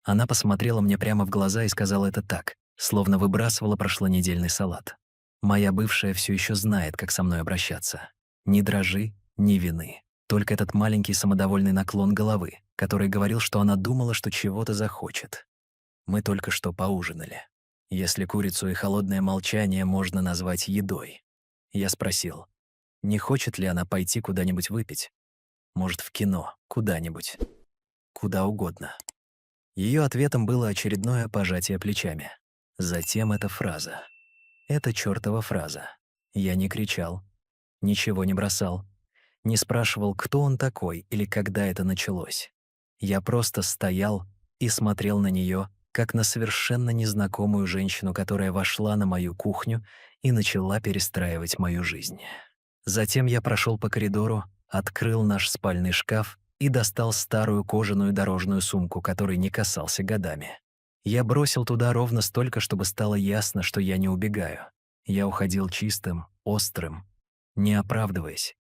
Она посмотрела мне прямо в глаза и сказала это так, словно выбрасывала прошлонедельный салат. Моя бывшая все еще знает, как со мной обращаться. Ни дрожи, ни вины. Только этот маленький самодовольный наклон головы, который говорил, что она думала, что чего-то захочет. Мы только что поужинали. Если курицу и холодное молчание можно назвать едой. Я спросил, не хочет ли она пойти куда-нибудь выпить? Может, в кино, куда-нибудь. Куда угодно. Ее ответом было очередное пожатие плечами. Затем эта фраза. Это чёртова фраза. Я не кричал, ничего не бросал, не спрашивал, кто он такой или когда это началось. Я просто стоял и смотрел на нее, как на совершенно незнакомую женщину, которая вошла на мою кухню и начала перестраивать мою жизнь. Затем я прошел по коридору, открыл наш спальный шкаф и достал старую кожаную дорожную сумку, которой не касался годами. Я бросил туда ровно столько, чтобы стало ясно, что я не убегаю. Я уходил чистым, острым, не оправдываясь.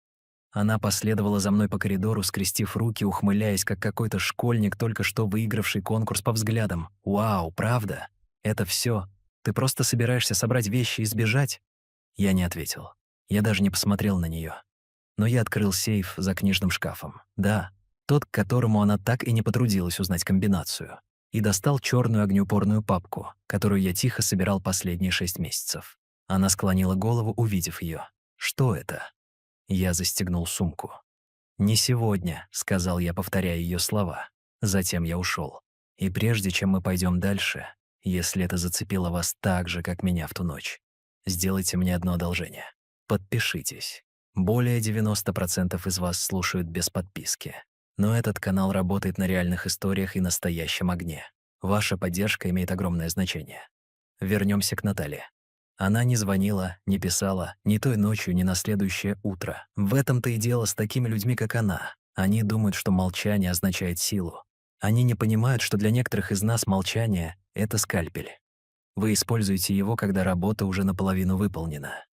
Она последовала за мной по коридору, скрестив руки, ухмыляясь, как какой-то школьник, только что выигравший конкурс по взглядам. «Вау, правда? Это все? Ты просто собираешься собрать вещи и сбежать?» Я не ответил. Я даже не посмотрел на нее. Но я открыл сейф за книжным шкафом. Да, тот, к которому она так и не потрудилась узнать комбинацию. И достал черную огнеупорную папку, которую я тихо собирал последние 6 месяцев. Она склонила голову, увидев ее. «Что это?» Я застегнул сумку. «Не сегодня», — сказал я, повторяя ее слова. Затем я ушел. И прежде чем мы пойдем дальше, если это зацепило вас так же, как меня в ту ночь, сделайте мне одно одолжение. Подпишитесь. Более 90% из вас слушают без подписки. Но этот канал работает на реальных историях и настоящем огне. Ваша поддержка имеет огромное значение. Вернемся к Наталье. Она не звонила, не писала, ни той ночью, ни на следующее утро. В этом-то и дело с такими людьми, как она. Они думают, что молчание означает силу. Они не понимают, что для некоторых из нас молчание — это скальпель. Вы используете его, когда работа уже наполовину выполнена.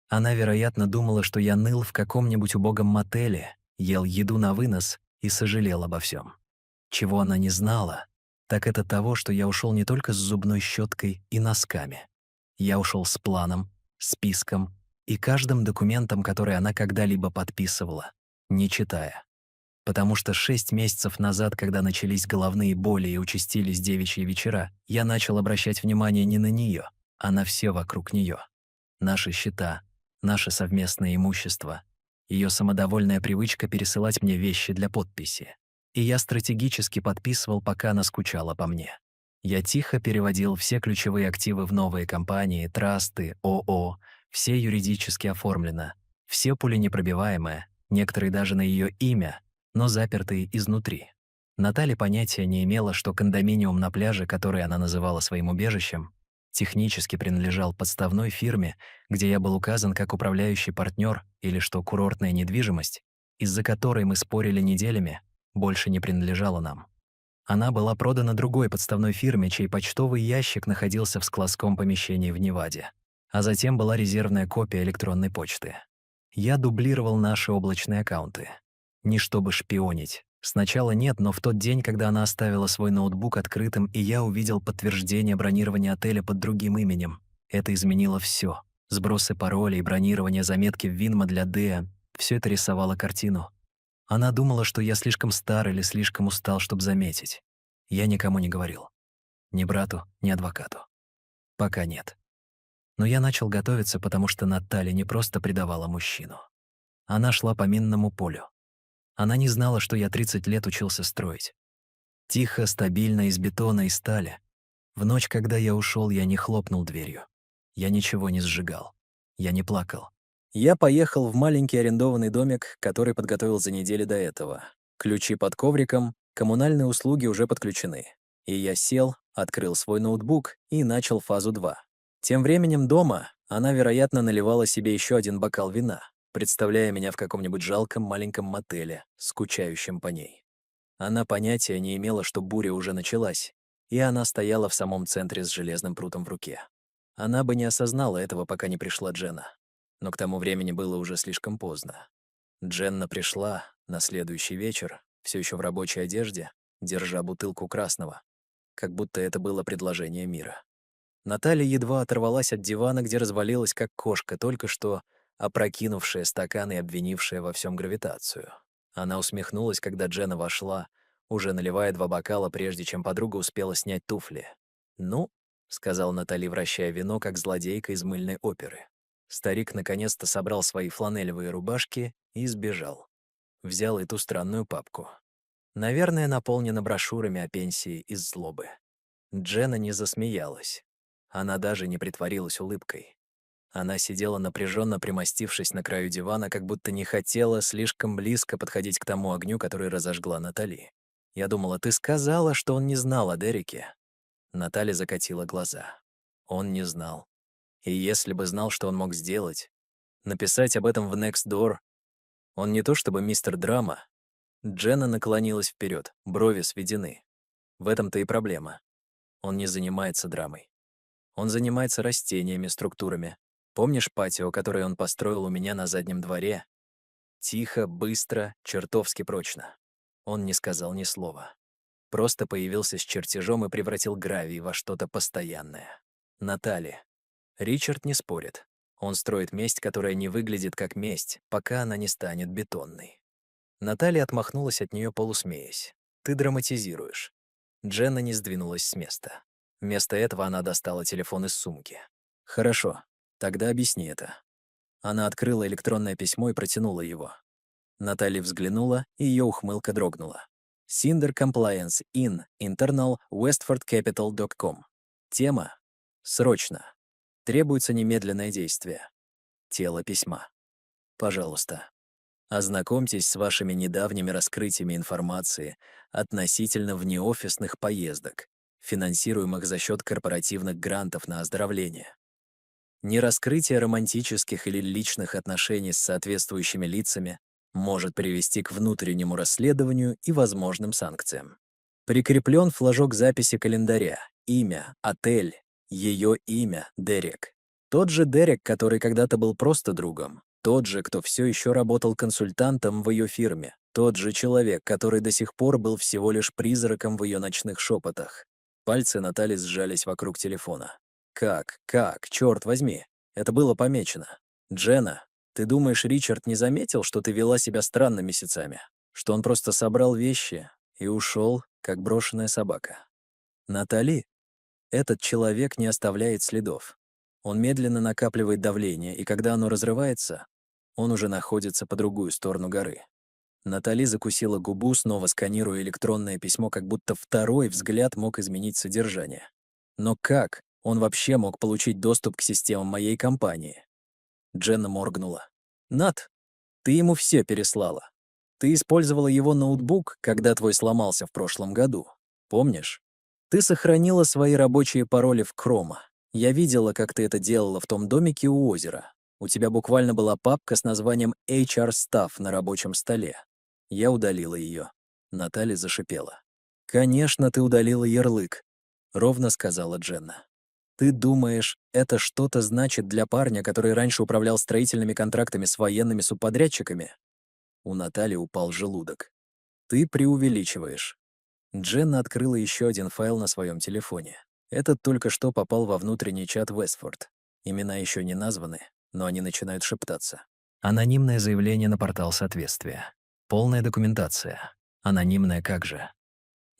Она, вероятно, думала, что я ныл в каком-нибудь убогом мотеле, ел еду на вынос и сожалел обо всем. Чего она не знала, так это того, что я ушел не только с зубной щеткой и носками. Я ушел с планом, списком и каждым документом, который она когда-либо подписывала, не читая. Потому что 6 месяцев назад, когда начались головные боли и участились девичьи вечера, я начал обращать внимание не на нее, а на все вокруг нее. Наши счета, наше совместное имущество, ее самодовольная привычка пересылать мне вещи для подписи. И я стратегически подписывал, пока она скучала по мне. Я тихо переводил все ключевые активы в новые компании, трасты, ООО, все юридически оформлено, все пуленепробиваемое, некоторые даже на ее имя, но запертые изнутри. Наталья понятия не имела, что кондоминиум на пляже, который она называла своим убежищем, технически принадлежал подставной фирме, где я был указан как управляющий партнер, или что курортная недвижимость, из-за которой мы спорили неделями, больше не принадлежала нам. Она была продана другой подставной фирме, чей почтовый ящик находился в складском помещении в Неваде. А затем была резервная копия электронной почты. Я дублировал наши облачные аккаунты. Не чтобы шпионить. Сначала нет, но в тот день, когда она оставила свой ноутбук открытым, и я увидел подтверждение бронирования отеля под другим именем, это изменило все. Сбросы паролей, бронирование, заметки в Винма для Дэа — все это рисовало картину. Она думала, что я слишком стар или слишком устал, чтобы заметить. Я никому не говорил. Ни брату, ни адвокату. Пока нет. Но я начал готовиться, потому что Наталья не просто предавала мужчину. Она шла по минному полю. Она не знала, что я 30 лет учился строить. Тихо, стабильно, из бетона и стали. В ночь, когда я ушел, я не хлопнул дверью. Я ничего не сжигал. Я не плакал. Я поехал в маленький арендованный домик, который подготовил за неделю до этого. Ключи под ковриком, коммунальные услуги уже подключены. И я сел, открыл свой ноутбук и начал фазу 2. Тем временем дома она, вероятно, наливала себе еще один бокал вина, представляя меня в каком-нибудь жалком маленьком мотеле, скучающем по ней. Она понятия не имела, что буря уже началась, и она стояла в самом центре с железным прутом в руке. Она бы не осознала этого, пока не пришла Дженна. Но к тому времени было уже слишком поздно. Дженна пришла на следующий вечер, все еще в рабочей одежде, держа бутылку красного. как будто это было предложение мира. Наталья едва оторвалась от дивана, где развалилась как кошка, только что опрокинувшая стакан и обвинившая во всем гравитацию. Она усмехнулась, когда Дженна вошла, уже наливая 2 бокала, прежде чем подруга успела снять туфли. «Ну», — сказал Натали, вращая вино, как злодейка из мыльной оперы. Старик наконец-то собрал свои фланелевые рубашки и сбежал. Взял и ту странную папку. Наверное, наполнена брошюрами о пенсии из злобы. Дженна не засмеялась. Она даже не притворилась улыбкой. Она сидела напряженно, примостившись на краю дивана, как будто не хотела слишком близко подходить к тому огню, который разожгла Натали. «Я думала, ты сказала, что он не знал о Дереке». Наталья закатила глаза. Он не знал. И если бы знал, что он мог сделать, написать об этом в Nextdoor, он не то чтобы мистер Драма. Дженна наклонилась вперед, брови сведены. В этом-то и проблема. Он не занимается драмой. Он занимается растениями, структурами. Помнишь патио, которое он построил у меня на заднем дворе? Тихо, быстро, чертовски прочно. Он не сказал ни слова. Просто появился с чертежом и превратил гравий во что-то постоянное. Наталья. Ричард не спорит. Он строит месть, которая не выглядит как месть, пока она не станет бетонной. Наталья отмахнулась от нее, полусмеясь. «Ты драматизируешь». Дженна не сдвинулась с места. Вместо этого она достала телефон из сумки. «Хорошо, тогда объясни это». Она открыла электронное письмо и протянула его. Наталья взглянула, и ее ухмылка дрогнула. Cinder Compliance in Internal westfordcapital.com. Тема «Срочно. Требуется немедленное действие». Тело письма. Пожалуйста. Ознакомьтесь с вашими недавними раскрытиями информации относительно внеофисных поездок, финансируемых за счет корпоративных грантов на оздоровление. Нераскрытие романтических или личных отношений с соответствующими лицами может привести к внутреннему расследованию и возможным санкциям. Прикреплен флажок записи календаря, имя, отель, ее имя, Дерек. Тот же Дерек, который когда-то был просто другом, тот же, кто все еще работал консультантом в ее фирме, тот же человек, который до сих пор был всего лишь призраком в ее ночных шепотах. Пальцы Натальи сжались вокруг телефона. Как, черт возьми, это было помечено. Дженна, ты думаешь, Ричард не заметил, что ты вела себя странно месяцами? Что он просто собрал вещи и ушел, как брошенная собака? Натали, этот человек не оставляет следов. Он медленно накапливает давление, и когда оно разрывается, он уже находится по другую сторону горы. Натали закусила губу, снова сканируя электронное письмо, как будто второй взгляд мог изменить содержание. Но как он вообще мог получить доступ к системам моей компании? Дженна моргнула. «Нат, ты ему все переслала. Ты использовала его ноутбук, когда твой сломался в прошлом году. Помнишь? Ты сохранила свои рабочие пароли в Chrome. Я видела, как ты это делала в том домике у озера. У тебя буквально была папка с названием HR Stuff на рабочем столе. Я удалила ее. Наталья зашипела. «Конечно, ты удалила ярлык», — ровно сказала Дженна. «Ты думаешь, это что-то значит для парня, который раньше управлял строительными контрактами с военными субподрядчиками?» У Натальи упал желудок. «Ты преувеличиваешь». Дженна открыла еще один файл на своем телефоне. Этот только что попал во внутренний чат Вестфорд. Имена еще не названы, но они начинают шептаться. Анонимное заявление на портал соответствия. Полная документация. Анонимная как же.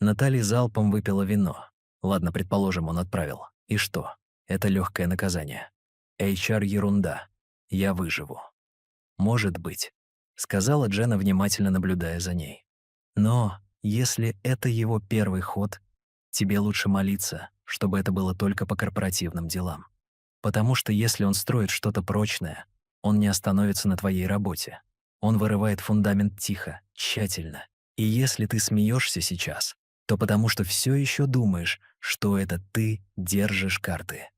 Наталья залпом выпила вино. Ладно, предположим, он отправил. И что? Это легкое наказание. HR ерунда. Я выживу. Может быть, сказала Дженна, внимательно наблюдая за ней. Но если это его первый ход, тебе лучше молиться, чтобы это было только по корпоративным делам. Потому что если он строит что-то прочное, он не остановится на твоей работе. Он вырывает фундамент тихо, тщательно. И если ты смеешься сейчас, то потому что все еще думаешь, что это ты держишь карты.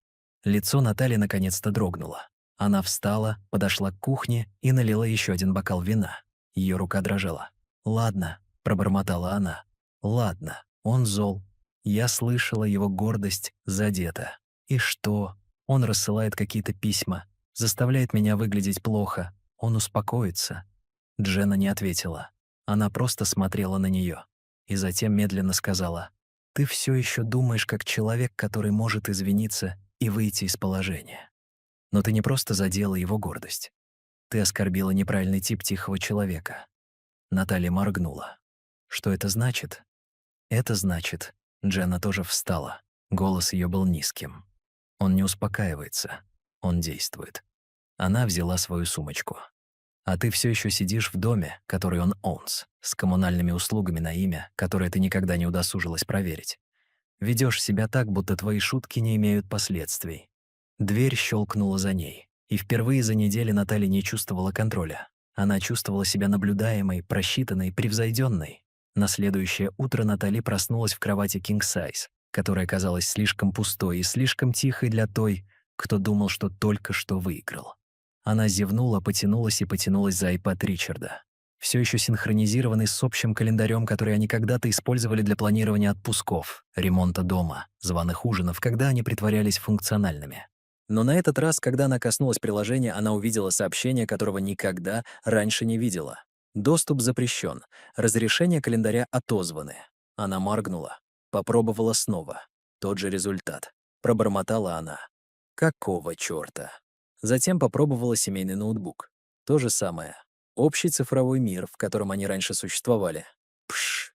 Лицо Натальи наконец-то дрогнуло. Она встала, подошла к кухне и налила еще один бокал вина. Ее рука дрожала. «Ладно», — пробормотала она. «Ладно, он зол. Я слышала, его гордость задета. И что? Он рассылает какие-то письма, заставляет меня выглядеть плохо. Он успокоится». Дженна не ответила. Она просто смотрела на нее. И затем медленно сказала: Ты все еще думаешь как человек, который может извиниться и выйти из положения. Но ты не просто задела его гордость. Ты оскорбила неправильный тип тихого человека. Наталья моргнула. Что это значит? Это значит, Дженна тоже встала. Голос ее был низким. Он не успокаивается. Он действует. Она взяла свою сумочку. А ты все еще сидишь в доме, который он owns, с коммунальными услугами на имя, которое ты никогда не удосужилась проверить. Ведешь себя так, будто твои шутки не имеют последствий. Дверь щелкнула за ней, и впервые за неделю Наталья не чувствовала контроля. Она чувствовала себя наблюдаемой, просчитанной, превзойденной. На следующее утро Натали проснулась в кровати king size, которая казалась слишком пустой и слишком тихой для той, кто думал, что только что выиграл. Она зевнула, потянулась и потянулась за iPad Ричарда, все еще синхронизированный с общим календарем, который они когда-то использовали для планирования отпусков, ремонта дома, званых ужинов, когда они притворялись функциональными. Но на этот раз, когда она коснулась приложения, она увидела сообщение, которого никогда раньше не видела. Доступ запрещен. Разрешения календаря отозваны. Она моргнула. Попробовала снова. Тот же результат. Пробормотала она. Какого чёрта? Затем попробовала семейный ноутбук. То же самое. Общий цифровой мир, в котором они раньше существовали. Пш.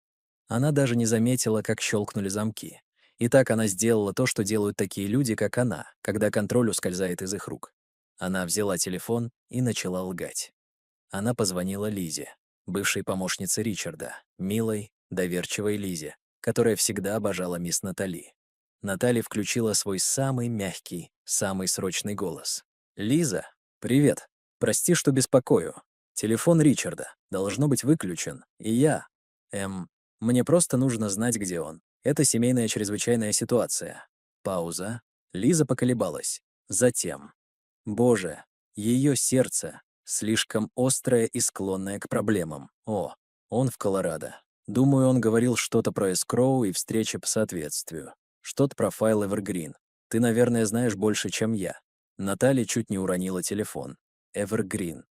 Она даже не заметила, как щелкнули замки. И так она сделала то, что делают такие люди, как она, когда контроль ускользает из их рук. Она взяла телефон и начала лгать. Она позвонила Лизе, бывшей помощнице Ричарда, милой, доверчивой Лизе, которая всегда обожала мисс Натали. Наталья включила свой самый мягкий, самый срочный голос. «Лиза, привет. Прости, что беспокою. Телефон Ричарда должно быть выключен, и я... Мне просто нужно знать, где он. Это семейная чрезвычайная ситуация». Пауза. Лиза поколебалась. Затем. Боже, ее сердце слишком острое и склонное к проблемам. О, он в Колорадо. Думаю, он говорил что-то про эскроу и встречи по соответствию. Что-то про файл Evergreen. Ты, наверное, знаешь больше, чем я. Наталья чуть не уронила телефон. Evergreen.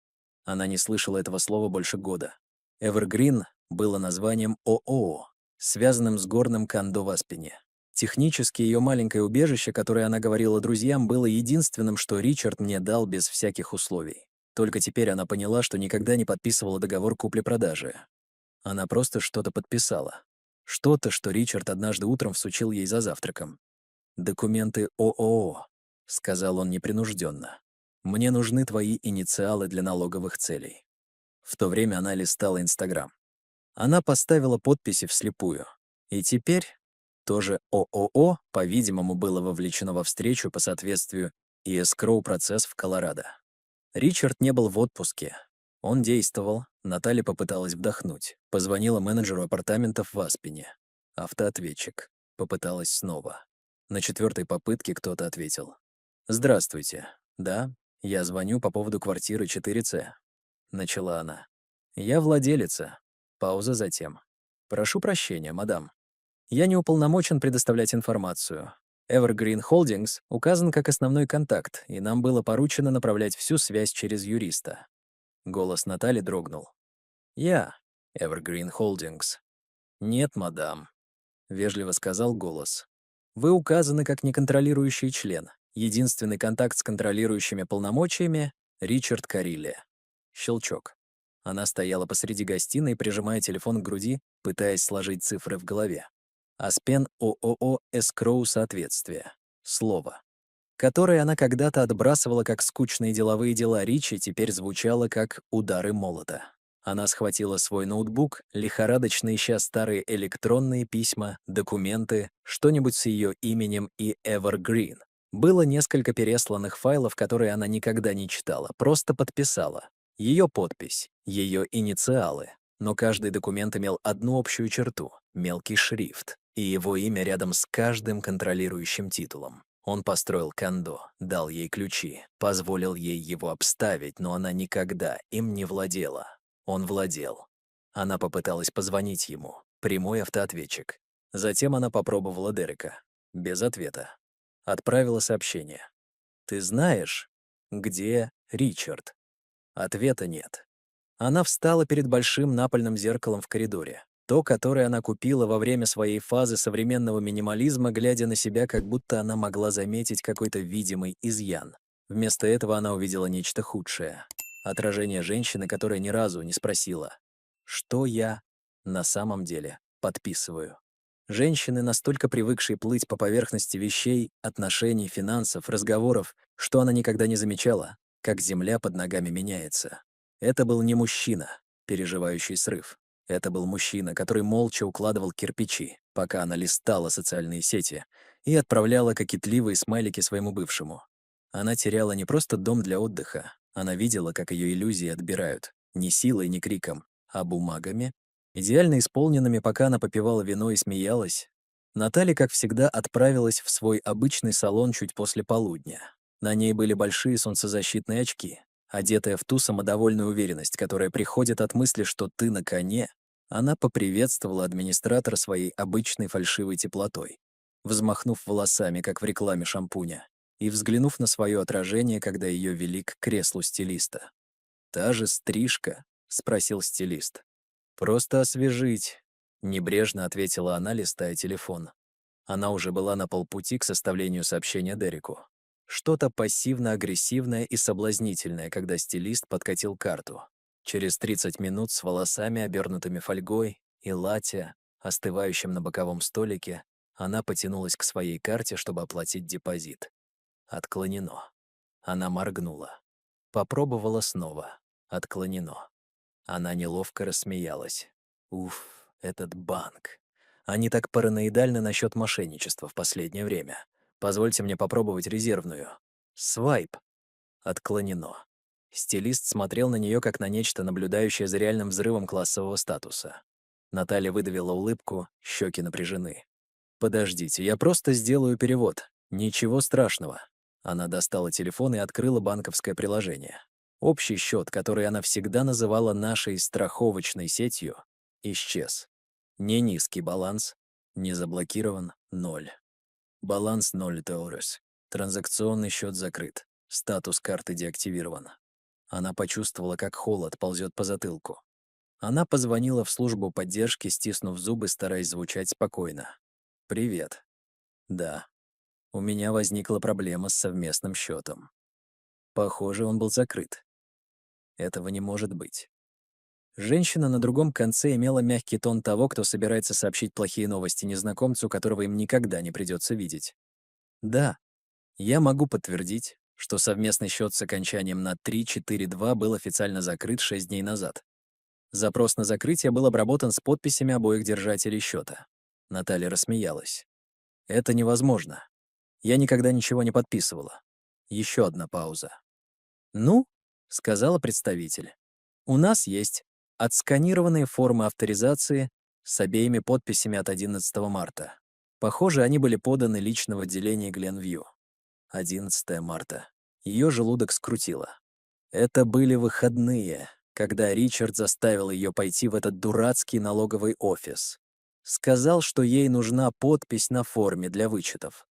Она не слышала этого слова больше года. Evergreen было названием ООО, связанным с горным кондо в Аспене. Технически ее маленькое убежище, которое она говорила друзьям, было единственным, что Ричард мне дал без всяких условий. Только теперь она поняла, что никогда не подписывала договор купли-продажи. Она просто что-то подписала. Что-то, что Ричард однажды утром всучил ей за завтраком. «Документы ООО», — сказал он непринужденно. «Мне нужны твои инициалы для налоговых целей». В то время она листала Инстаграм. Она поставила подписи вслепую. И теперь тоже ООО, по-видимому, было вовлечено во встречу по соответствию и эскроу-процесс в Колорадо. Ричард не был в отпуске. Он действовал. Наталья попыталась вдохнуть. Позвонила менеджеру апартаментов в Аспене. Автоответчик. Попыталась снова. На 4-й попытке кто-то ответил. «Здравствуйте. Да, я звоню по поводу квартиры 4С», — начала она. «Я владелица». Пауза затем. «Прошу прощения, мадам. Я не уполномочен предоставлять информацию. Evergreen Holdings указан как основной контакт, и нам было поручено направлять всю связь через юриста». Голос Натальи дрогнул. «Я Evergreen Holdings». «Нет, мадам», — вежливо сказал голос. «Вы указаны как неконтролирующий член. Единственный контакт с контролирующими полномочиями — Ричард Карилли». Щелчок. Она стояла посреди гостиной, прижимая телефон к груди, пытаясь сложить цифры в голове. Аспен ООО «Эскроу соответствие». Слово. Которое она когда-то отбрасывала как скучные деловые дела Ричи, теперь звучало как удары молота. Она схватила свой ноутбук, лихорадочно ища старые электронные письма, документы, что-нибудь с ее именем и Evergreen. Было несколько пересланных файлов, которые она никогда не читала, просто подписала. Ее подпись, ее инициалы. Но каждый документ имел одну общую черту — мелкий шрифт, и его имя рядом с каждым контролирующим титулом. Он построил кондо, дал ей ключи, позволил ей его обставить, но она никогда им не владела. Он владел. Она попыталась позвонить ему. Прямой автоответчик. Затем она попробовала Дерека. Без ответа. Отправила сообщение. «Ты знаешь, где Ричард?» Ответа нет. Она встала перед большим напольным зеркалом в коридоре. То, которое она купила во время своей фазы современного минимализма, глядя на себя, как будто она могла заметить какой-то видимый изъян. Вместо этого она увидела нечто худшее. Отражение женщины, которая ни разу не спросила, что я на самом деле подписываю. Женщины, настолько привыкшие плыть по поверхности вещей, отношений, финансов, разговоров, что она никогда не замечала, как земля под ногами меняется. Это был не мужчина, переживающий срыв. Это был мужчина, который молча укладывал кирпичи, пока она листала социальные сети и отправляла кокетливые смайлики своему бывшему. Она теряла не просто дом для отдыха, она видела, как ее иллюзии отбирают, не силой, не криком, а бумагами, идеально исполненными, пока она попивала вино и смеялась. Наталья, как всегда, отправилась в свой обычный салон чуть после полудня. На ней были большие солнцезащитные очки. Одетая в ту самодовольную уверенность, которая приходит от мысли, что ты на коне, она поприветствовала администратора своей обычной фальшивой теплотой, взмахнув волосами, как в рекламе шампуня, и взглянув на свое отражение, когда ее вели к креслу стилиста. «Та же стрижка?» — спросил стилист. «Просто освежить», — небрежно ответила она, листая телефон. Она уже была на полпути к составлению сообщения Дереку. Что-то пассивно-агрессивное и соблазнительное, когда стилист подкатил карту. Через 30 минут с волосами, обернутыми фольгой, и латте, остывающим на боковом столике, она потянулась к своей карте, чтобы оплатить депозит. Отклонено. Она моргнула. Попробовала снова. Отклонено. Она неловко рассмеялась. Уф, этот банк. Они так параноидальны насчет мошенничества в последнее время. Позвольте мне попробовать резервную. Свайп. Отклонено. Стилист смотрел на нее как на нечто, наблюдающее за реальным взрывом классового статуса. Наталья выдавила улыбку, щеки напряжены. «Подождите, я просто сделаю перевод. Ничего страшного». Она достала телефон и открыла банковское приложение. Общий счет, который она всегда называла нашей страховочной сетью, исчез. Не низкий баланс, не заблокирован, 0. Баланс 0 Таурус. Транзакционный счет закрыт. Статус карты деактивирован. Она почувствовала, как холод ползет по затылку. Она позвонила в службу поддержки, стиснув зубы, стараясь звучать спокойно. «Привет. Да, у меня возникла проблема с совместным счетом. Похоже, он был закрыт. Этого не может быть». Женщина на другом конце имела мягкий тон того, кто собирается сообщить плохие новости незнакомцу, которого им никогда не придется видеть. «Да, я могу подтвердить, что совместный счет с окончанием на 342 был официально закрыт 6 дней назад. Запрос на закрытие был обработан с подписями обоих держателей счета». Наталья рассмеялась. «Это невозможно. Я никогда ничего не подписывала». Еще одна пауза. «Ну, — сказала представитель, — у нас есть отсканированные формы авторизации с обеими подписями от 11 марта. Похоже, они были поданы лично в отделении Гленвью. 11 марта. Ее желудок скрутило. Это были выходные, когда Ричард заставил ее пойти в этот дурацкий налоговый офис. Сказал, что ей нужна подпись на форме для вычетов.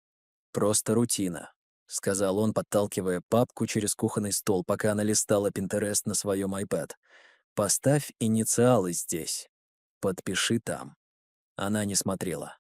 «Просто рутина», — сказал он, подталкивая папку через кухонный стол, пока она листала Pinterest на своем iPad. «Поставь инициалы здесь. Подпиши там». Она не смотрела.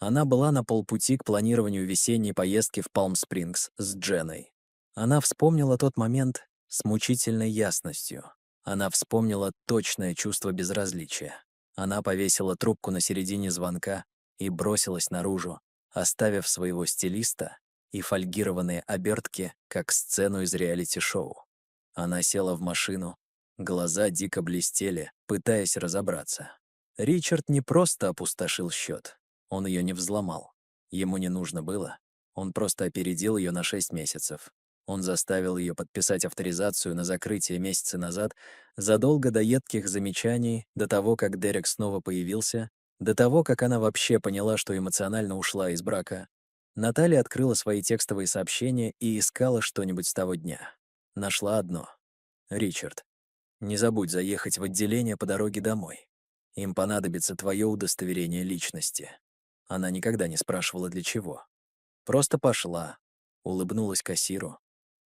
Она была на полпути к планированию весенней поездки в Палм-Спрингс с Дженной. Она вспомнила тот момент с мучительной ясностью. Она вспомнила точное чувство безразличия. Она повесила трубку на середине звонка и бросилась наружу, оставив своего стилиста и фольгированные обертки, как сцену из реалити-шоу. Она села в машину, глаза дико блестели, пытаясь разобраться. Ричард не просто опустошил счет, он ее не взломал. Ему не нужно было. Он просто опередил ее на 6 месяцев. Он заставил ее подписать авторизацию на закрытие месяца назад, задолго до едких замечаний, до того, как Дерек снова появился, до того, как она вообще поняла, что эмоционально ушла из брака. Наталья открыла свои текстовые сообщения и искала что-нибудь с того дня. Нашла одно. «Ричард, не забудь заехать в отделение по дороге домой. Им понадобится твое удостоверение личности». Она никогда не спрашивала, для чего. Просто пошла, улыбнулась кассиру,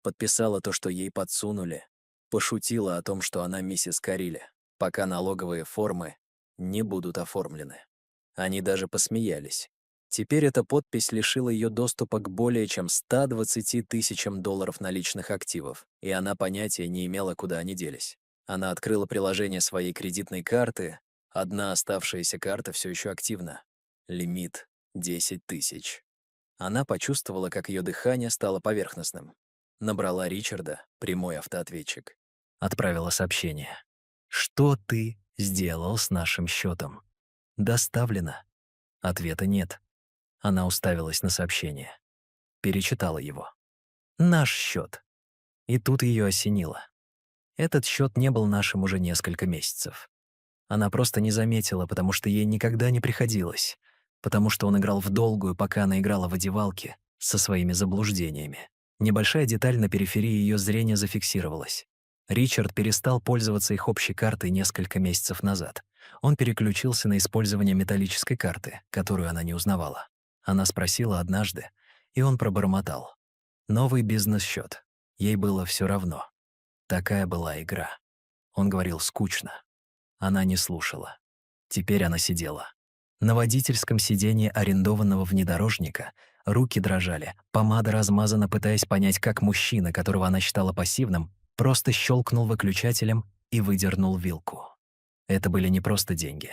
подписала то, что ей подсунули, пошутила о том, что она миссис Кариле, пока налоговые формы не будут оформлены. Они даже посмеялись. Теперь эта подпись лишила ее доступа к более чем 120 тысячам долларов наличных активов, и она понятия не имела, куда они делись. Она открыла приложение своей кредитной карты. Одна оставшаяся карта все еще активна. Лимит 10 тысяч. Она почувствовала, как ее дыхание стало поверхностным. Набрала Ричарда, прямой автоответчик. Отправила сообщение. «Что ты сделал с нашим счетом? Доставлено». Ответа нет. Она уставилась на сообщение. Перечитала его. «Наш счет». И тут ее осенило. Этот счет не был нашим уже несколько месяцев. Она просто не заметила, потому что ей никогда не приходилось, потому что он играл в долгую, пока она играла в одевалке со своими заблуждениями. Небольшая деталь на периферии ее зрения зафиксировалась. Ричард перестал пользоваться их общей картой несколько месяцев назад. Он переключился на использование металлической карты, которую она не узнавала. Она спросила однажды, и он пробормотал. Новый бизнес-счет. Ей было все равно. Такая была игра. Он говорил скучно. Она не слушала. Теперь она сидела. На водительском сиденье арендованного внедорожника руки дрожали, помада размазана, пытаясь понять, как мужчина, которого она считала пассивным, просто щелкнул выключателем и выдернул вилку. Это были не просто деньги.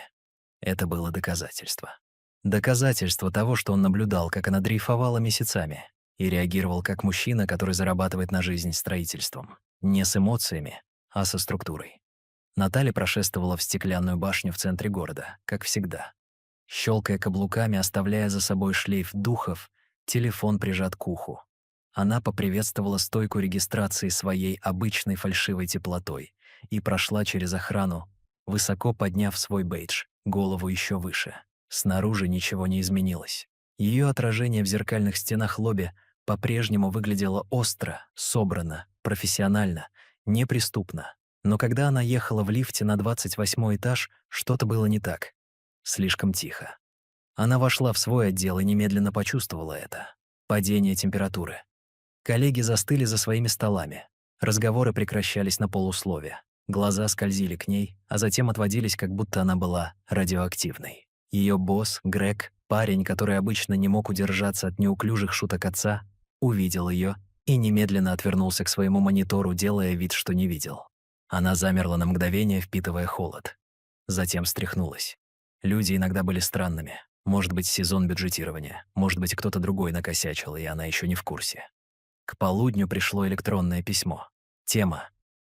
Это было доказательство. Доказательство того, что он наблюдал, как она дрейфовала месяцами, и реагировал как мужчина, который зарабатывает на жизнь строительством. Не с эмоциями, а со структурой. Наталья прошествовала в стеклянную башню в центре города, как всегда. Щелкая каблуками, оставляя за собой шлейф духов, телефон прижат к уху. Она поприветствовала стойку регистрации своей обычной фальшивой теплотой и прошла через охрану, высоко подняв свой бейдж, голову еще выше. Снаружи ничего не изменилось. Ее отражение в зеркальных стенах лобби по-прежнему выглядело остро, собрано, профессионально, неприступно. Но когда она ехала в лифте на 28-й этаж, что-то было не так. Слишком тихо. Она вошла в свой отдел и немедленно почувствовала это. Падение температуры. Коллеги застыли за своими столами. Разговоры прекращались на полуслове. Глаза скользили к ней, а затем отводились, как будто она была радиоактивной. Ее босс, Грег, парень, который обычно не мог удержаться от неуклюжих шуток отца, увидел ее и немедленно отвернулся к своему монитору, делая вид, что не видел. Она замерла на мгновение, впитывая холод. Затем встряхнулась. Люди иногда были странными. Может быть, сезон бюджетирования. Может быть, кто-то другой накосячил, и она еще не в курсе. К полудню пришло электронное письмо. Тема.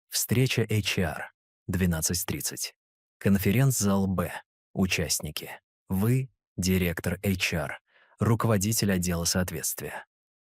Встреча HR. 12:30. Конференц-зал Б. Участники. Вы — директор HR, руководитель отдела соответствия.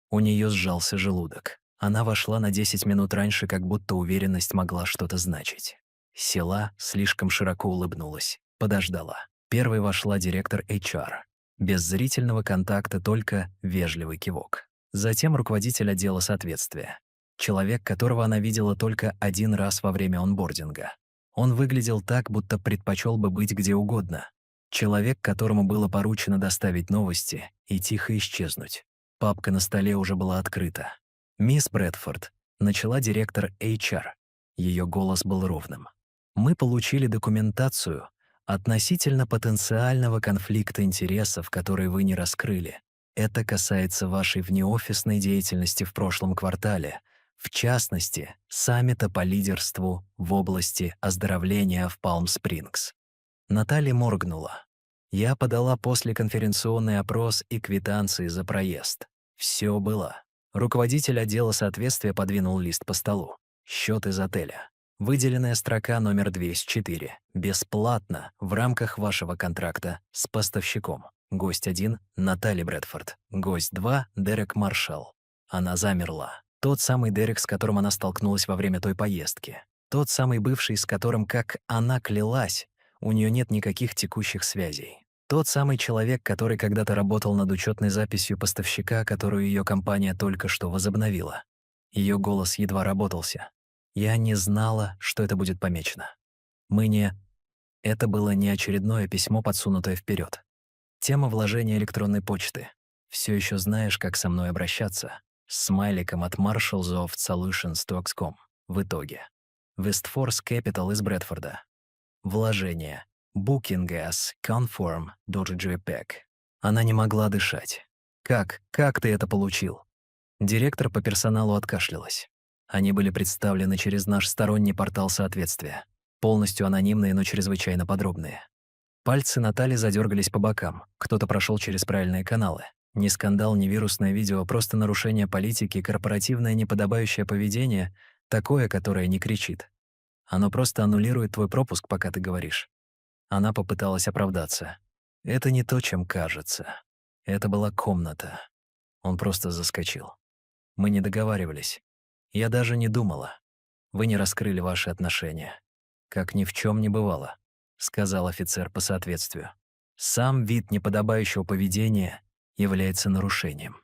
У нее сжался желудок. Она вошла на 10 минут раньше, как будто уверенность могла что-то значить. Села, слишком широко улыбнулась, подождала. Первой вошла директор HR. Без зрительного контакта, только вежливый кивок. Затем руководитель отдела соответствия. Человек, которого она видела только один раз во время онбординга. Он выглядел так, будто предпочел бы быть где угодно. Человек, которому было поручено доставить новости и тихо исчезнуть. Папка на столе уже была открыта. «Мисс Брэдфорд», — начала директор HR. Ее голос был ровным. «Мы получили документацию относительно потенциального конфликта интересов, который вы не раскрыли. Это касается вашей внеофисной деятельности в прошлом квартале, в частности, саммита по лидерству в области оздоровления в Палм-Спрингс». Наталья моргнула. Я подала послеконференционный опрос и квитанции за проезд. Все было. Руководитель отдела соответствия подвинул лист по столу. Счет из отеля. Выделенная строка номер 204. Бесплатно в рамках вашего контракта с поставщиком. Гость 1 — Наталья Брэдфорд. Гость 2 — Дерек Маршалл. Она замерла. Тот самый Дерек, с которым она столкнулась во время той поездки. Тот самый бывший, с которым, как она клялась, у нее нет никаких текущих связей. Тот самый человек, который когда-то работал над учетной записью поставщика, которую ее компания только что возобновила. Ее голос едва работался. Я не знала, что это будет помечено. Мы не... Это было не очередное письмо, подсунутое вперед. Тема вложения электронной почты. Все еще знаешь, как со мной обращаться? С смайликом от marshallsoft.solutions.com. В итоге. Westforce Capital из Брэдфорда. Вложение. Booking as conform .jpg. Она не могла дышать. Как ты это получил?» Директор по персоналу откашлялась. Они были представлены через наш сторонний портал соответствия. Полностью анонимные, но чрезвычайно подробные. Пальцы Натали задергались по бокам. Кто-то прошел через правильные каналы. Ни скандал, ни вирусное видео, просто нарушение политики, корпоративное неподобающее поведение, такое, которое не кричит. Оно просто аннулирует твой пропуск, пока ты говоришь. Она попыталась оправдаться. Это не то, чем кажется. Это была комната. Он просто заскочил. Мы не договаривались. Я даже не думала. Вы не раскрыли ваши отношения. Как ни в чем не бывало, сказал офицер по соответствию. Сам вид неподобающего поведения является нарушением.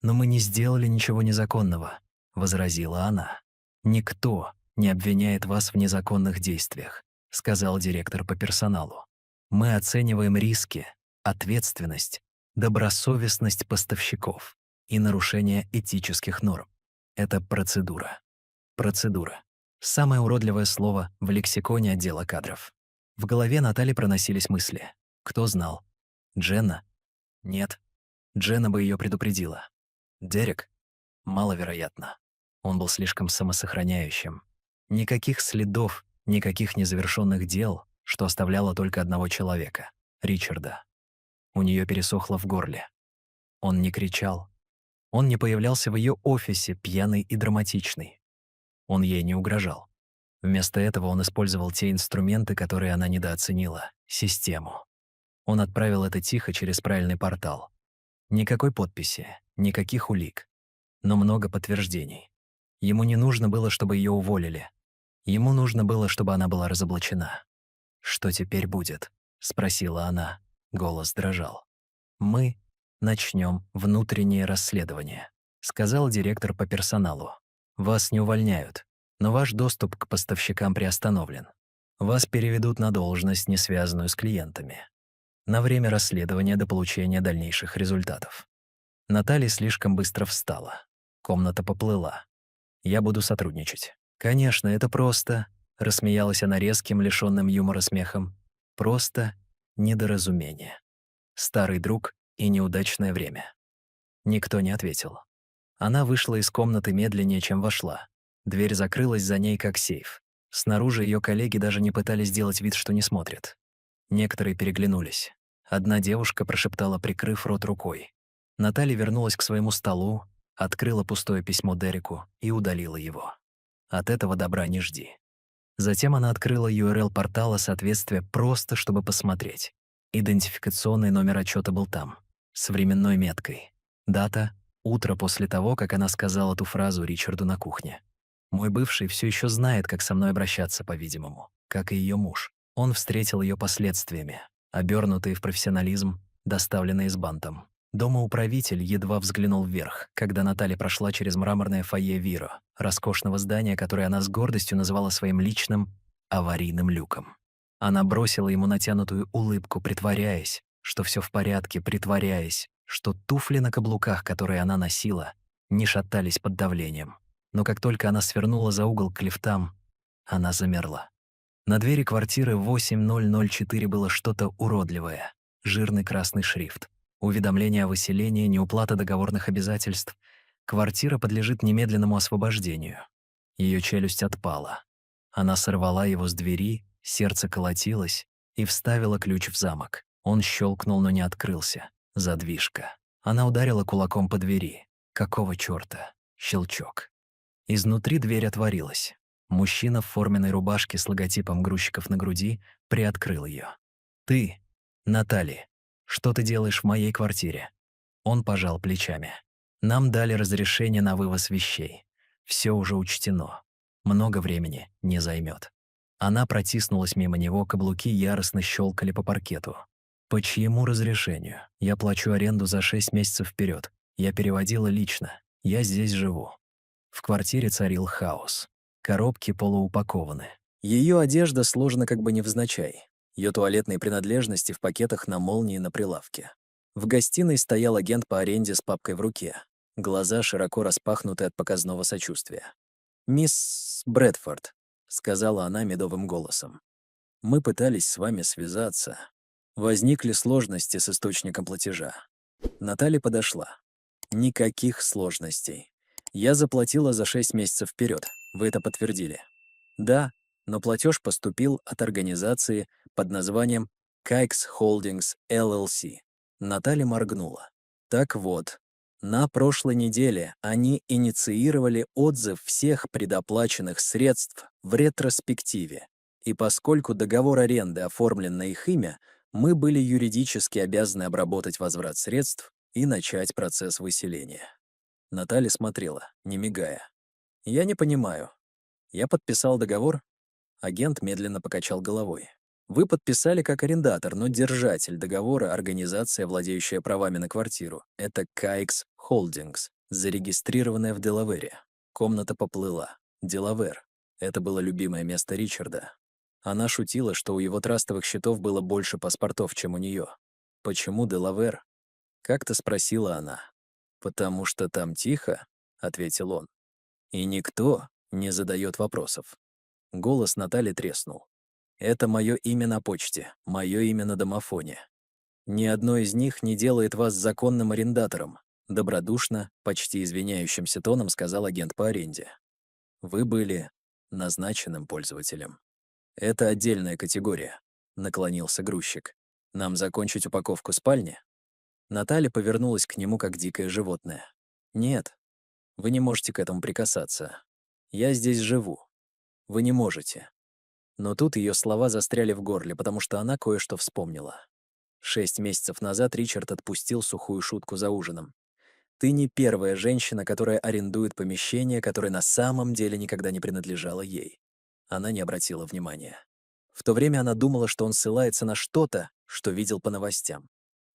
Но мы не сделали ничего незаконного, возразила она. Никто не обвиняет вас в незаконных действиях, сказал директор по персоналу. Мы оцениваем риски, ответственность, добросовестность поставщиков и нарушение этических норм. Это процедура. Процедура. Самое уродливое слово в лексиконе отдела кадров. В голове Натали проносились мысли. Кто знал? Дженна? Нет. Дженна бы ее предупредила. Дерек? Маловероятно. Он был слишком самосохраняющим. Никаких следов, никаких незавершенных дел, что оставляло только одного человека — Ричарда. У нее пересохло в горле. Он не кричал. Он не появлялся в ее офисе, пьяный и драматичный. Он ей не угрожал. Вместо этого он использовал те инструменты, которые она недооценила — систему. Он отправил это тихо через правильный портал. Никакой подписи, никаких улик, но много подтверждений. Ему не нужно было, чтобы ее уволили. Ему нужно было, чтобы она была разоблачена. «Что теперь будет?» — спросила она. Голос дрожал. «Мы начнем внутреннее расследование», — сказал директор по персоналу. «Вас не увольняют, но ваш доступ к поставщикам приостановлен. Вас переведут на должность, не связанную с клиентами. На время расследования до получения дальнейших результатов». Наталья слишком быстро встала. Комната поплыла. «Я буду сотрудничать». «Конечно, это просто», — рассмеялась она резким, лишённым юмора смехом. «Просто недоразумение. Старый друг и неудачное время». Никто не ответил. Она вышла из комнаты медленнее, чем вошла. Дверь закрылась за ней, как сейф. Снаружи ее коллеги даже не пытались сделать вид, что не смотрят. Некоторые переглянулись. Одна девушка прошептала, прикрыв рот рукой. Наталья вернулась к своему столу, открыла пустое письмо Дереку и удалила его. От этого добра не жди. Затем она открыла URL портала соответствия просто, чтобы посмотреть. Идентификационный номер отчета был там, с временной меткой. Дата — утро после того, как она сказала ту фразу Ричарду на кухне. Мой бывший все еще знает, как со мной обращаться, по-видимому, как и ее муж. Он встретил ее последствиями, обернутые в профессионализм, доставленные с бантом. Домоуправитель едва взглянул вверх, когда Наталья прошла через мраморное фойе Виро, роскошного здания, которое она с гордостью называла своим личным аварийным люком. Она бросила ему натянутую улыбку, притворяясь, что все в порядке, притворяясь, что туфли на каблуках, которые она носила, не шатались под давлением. Но как только она свернула за угол к лифтам, она замерла. На двери квартиры 8004 было что-то уродливое, жирный красный шрифт. Уведомление о выселении, неуплата договорных обязательств. Квартира подлежит немедленному освобождению. Ее челюсть отпала. Она сорвала его с двери, сердце колотилось и вставила ключ в замок. Он щелкнул, но не открылся. Задвижка. Она ударила кулаком по двери. Какого чёрта? Щелчок. Изнутри дверь отворилась. Мужчина в форменной рубашке с логотипом грузчиков на груди приоткрыл ее. «Ты, Наталья, что ты делаешь в моей квартире?» Он пожал плечами. «Нам дали разрешение на вывоз вещей. Все уже учтено. Много времени не займет». Она протиснулась мимо него, каблуки яростно щелкали по паркету. «По чьему разрешению? Я плачу аренду за 6 месяцев вперед. Я переводила лично. Я здесь живу». В квартире царил хаос. Коробки полуупакованы. Ее одежда сложена как бы невзначай. Ее туалетные принадлежности в пакетах на молнии на прилавке. В гостиной стоял агент по аренде с папкой в руке. Глаза широко распахнуты от показного сочувствия. «Мисс Брэдфорд», — сказала она медовым голосом. Мы пытались с вами связаться. Возникли сложности с источником платежа. Наталья подошла. Никаких сложностей. Я заплатила за 6 месяцев вперед. Вы это подтвердили. Да, но платеж поступил от организации под названием Kikes Holdings LLC. Наталья моргнула. Так вот, на прошлой неделе они инициировали отзыв всех предоплаченных средств в ретроспективе. И поскольку договор аренды оформлен на их имя, мы были юридически обязаны обработать возврат средств и начать процесс выселения. Наталья смотрела, не мигая. «Я не понимаю. Я подписал договор?» Агент медленно покачал головой. «Вы подписали как арендатор, но держатель договора — организация, владеющая правами на квартиру. Это Kikes Holdings, зарегистрированная в Делавере». Комната поплыла. Делавер. Это было любимое место Ричарда. Она шутила, что у его трастовых счетов было больше паспортов, чем у нее. «Почему Делавер?» — как-то спросила она. «Потому что там тихо», — ответил он. «И никто не задает вопросов». Голос Натальи треснул. «Это мое имя на почте, мое имя на домофоне. Ни одно из них не делает вас законным арендатором», добродушно, почти извиняющимся тоном сказал агент по аренде. «Вы были назначенным пользователем». «Это отдельная категория», — наклонился грузчик. «Нам закончить упаковку спальни?» Наталья повернулась к нему, как дикое животное. «Нет, вы не можете к этому прикасаться. Я здесь живу. Вы не можете». Но тут ее слова застряли в горле, потому что она кое-что вспомнила. 6 месяцев назад Ричард отпустил сухую шутку за ужином. «Ты не первая женщина, которая арендует помещение, которое на самом деле никогда не принадлежало ей». Она не обратила внимания. В то время она думала, что он ссылается на что-то, что видел по новостям.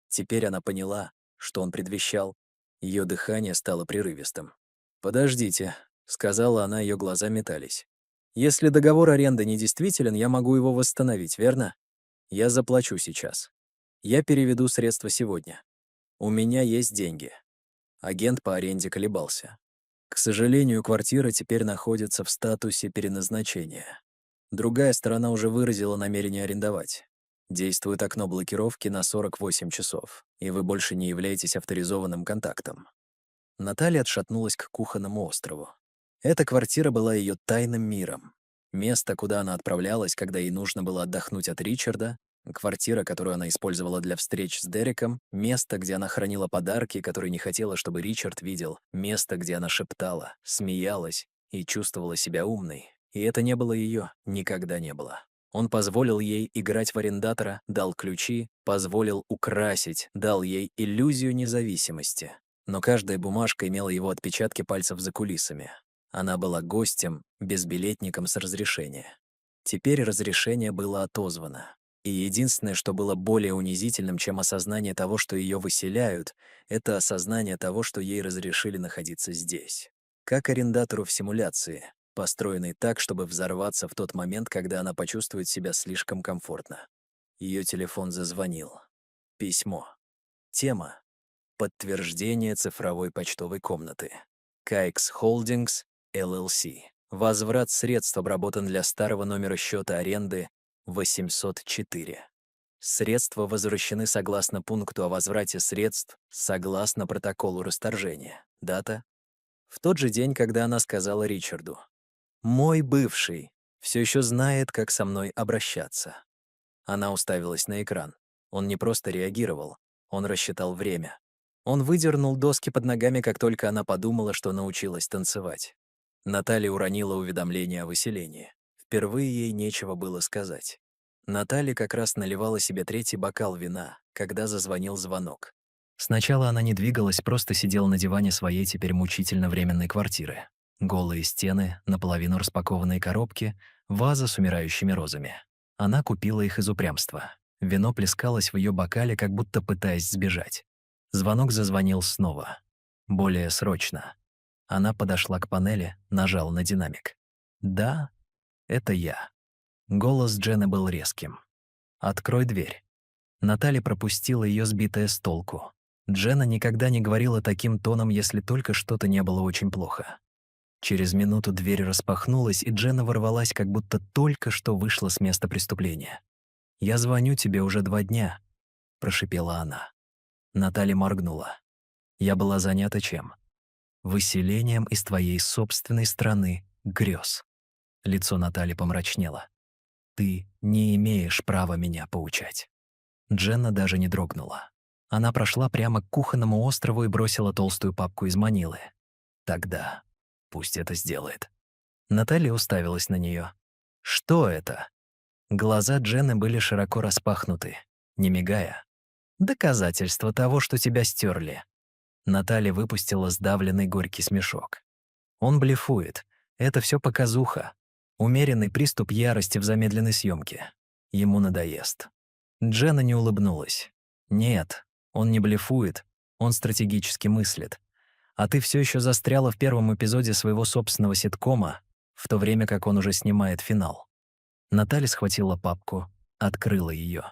Теперь она поняла, что он предвещал. Ее дыхание стало прерывистым. «Подождите», — сказала она, ее глаза метались. «Если договор аренды недействителен, я могу его восстановить, верно? Я заплачу сейчас. Я переведу средства сегодня. У меня есть деньги». Агент по аренде колебался. К сожалению, квартира теперь находится в статусе переназначения. Другая сторона уже выразила намерение арендовать. Действует окно блокировки на 48 часов, и вы больше не являетесь авторизованным контактом. Наталья отшатнулась к кухонному острову. Эта квартира была ее тайным миром. Место, куда она отправлялась, когда ей нужно было отдохнуть от Ричарда, квартира, которую она использовала для встреч с Дереком, место, где она хранила подарки, которые не хотела, чтобы Ричард видел, место, где она шептала, смеялась и чувствовала себя умной. И это не было ее, никогда не было. Он позволил ей играть в арендатора, дал ключи, позволил украсить, дал ей иллюзию независимости. Но каждая бумажка имела его отпечатки пальцев за кулисами. Она была гостем, безбилетником с разрешения. Теперь разрешение было отозвано. И единственное, что было более унизительным, чем осознание того, что ее выселяют, это осознание того, что ей разрешили находиться здесь. Как арендатору в симуляции, построенной так, чтобы взорваться в тот момент, когда она почувствует себя слишком комфортно. Ее телефон зазвонил. Письмо. Тема. Подтверждение цифровой почтовой комнаты. Kikes Holdings LLC. Возврат средств обработан для старого номера счета аренды 804. Средства возвращены согласно пункту о возврате средств, согласно протоколу расторжения. Дата? В тот же день, когда она сказала Ричарду: «Мой бывший все еще знает, как со мной обращаться». Она уставилась на экран. Он не просто реагировал, он рассчитал время. Он выдернул доски под ногами, как только она подумала, что научилась танцевать. Наталья уронила уведомление о выселении. Впервые ей нечего было сказать. Наталья как раз наливала себе третий бокал вина, когда зазвонил звонок. Сначала она не двигалась, просто сидела на диване своей теперь мучительно временной квартиры. Голые стены, наполовину распакованные коробки, ваза с умирающими розами. Она купила их из упрямства. Вино плескалось в ее бокале, как будто пытаясь сбежать. Звонок зазвонил снова. Более срочно. Она подошла к панели, нажала на динамик. «Да, это я». Голос Джены был резким. «Открой дверь». Наталья пропустила ее, сбитая с толку. Дженна никогда не говорила таким тоном, если только что-то не было очень плохо. Через минуту дверь распахнулась, и Дженна ворвалась, как будто только что вышла с места преступления. «Я звоню тебе уже 2 дня», — прошипела она. Наталья моргнула. Я была занята чем? Выселением из твоей собственной страны грез. Лицо Натальи помрачнело. Ты не имеешь права меня поучать. Дженна даже не дрогнула. Она прошла прямо к кухонному острову и бросила толстую папку из манилы. Тогда пусть это сделает. Наталья уставилась на нее. Что это? Глаза Дженны были широко распахнуты, не мигая. Доказательство того, что тебя стерли. Наталья выпустила сдавленный горький смешок. Он блефует. Это все показуха. Умеренный приступ ярости в замедленной съемке. Ему надоест. Дженна не улыбнулась. Нет, он не блефует, он стратегически мыслит. А ты все еще застряла в первом эпизоде своего собственного ситкома, в то время как он уже снимает финал. Наталья схватила папку, открыла ее.